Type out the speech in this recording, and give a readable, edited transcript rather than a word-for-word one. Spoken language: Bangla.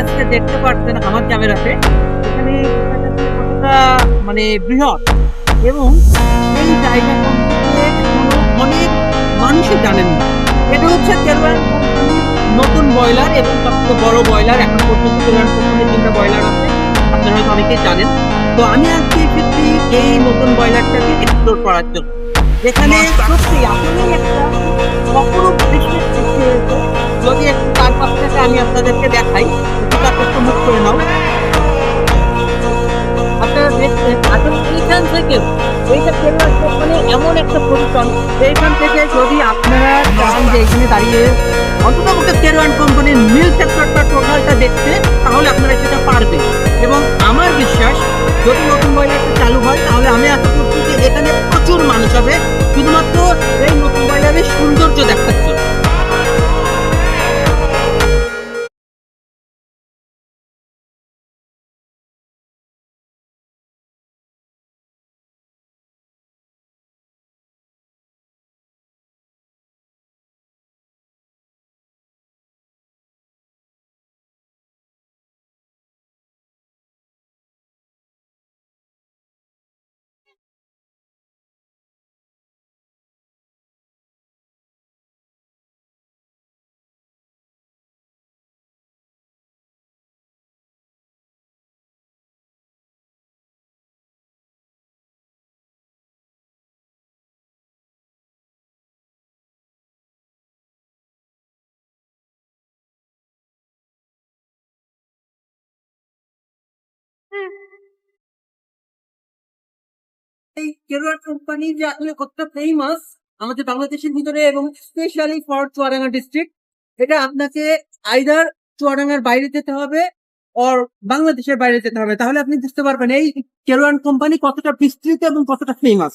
আজকে দেখতে পাচ্ছেন আমার ক্যামেরাতে এখানে জায়গাটা কতটা মানে বৃহৎ, এবং এই জায়গা সম্পর্কে এখনো অনেক মানুষই জানেন না। এটা হচ্ছে কেরওয়ান কোম্পানির নতুন বয়লার এবং সবচেয়ে বড় বয়লার। এখন পর্যন্ত কেরওয়ান কোম্পানির 3টা বয়লার আছে, আপনারা হয়তো অনেকেই জানেন। তো আমি আজকে এসেছি এই নতুন বয়লারটাকে এক্সপ্লোর করার জন্য। এখানে সত্যি আসলেই একটা অপরূপ দৃশ্যের সৃষ্টি হয়েছে। যদি একটু চারপাশটাকে আমি আপনাদেরকে দেখাই, একটু চারপাশটা মুখ করে নাও। আপনারা দেখছেন আসলে এইখান থেকে এইটা কেরওয়ান কোম্পানি এমন একটা পজিশন, এইখান থেকে যদি আপনারা চান যে এখানে দাঁড়িয়ে অন্ততপক্ষে কেরওয়ান কোম্পানির মিল সেক্টরটা টোটালটা দেখতে, তাহলে আপনারা সেটা পারবেন। এবং আমার বিশ্বাস যদি নতুন বয়লারটা চালু হয় তাহলে আমি আশা করছি যে এখানে প্রচুর মানুষ হবে শুধুমাত্র এই নতুন বয়লারের সৌন্দর্য দেখার জন্য। এই কেরোয়ার কোম্পানি যে আসলে কতটা ফেমাস আমাদের বাংলাদেশের ভিতরে এবং স্পেশালি ফর চুয়াডাঙ্গা ডিস্ট্রিক্ট, এটা আপনাকে আইদার চুয়াডাঙ্গার বাইরে যেতে হবে অর বাংলাদেশের বাইরে যেতে হবে, তাহলে আপনি বুঝতে পারবেন এই কেরোয়ান কোম্পানি কতটা বিস্তৃত এবং কতটা ফেমাস।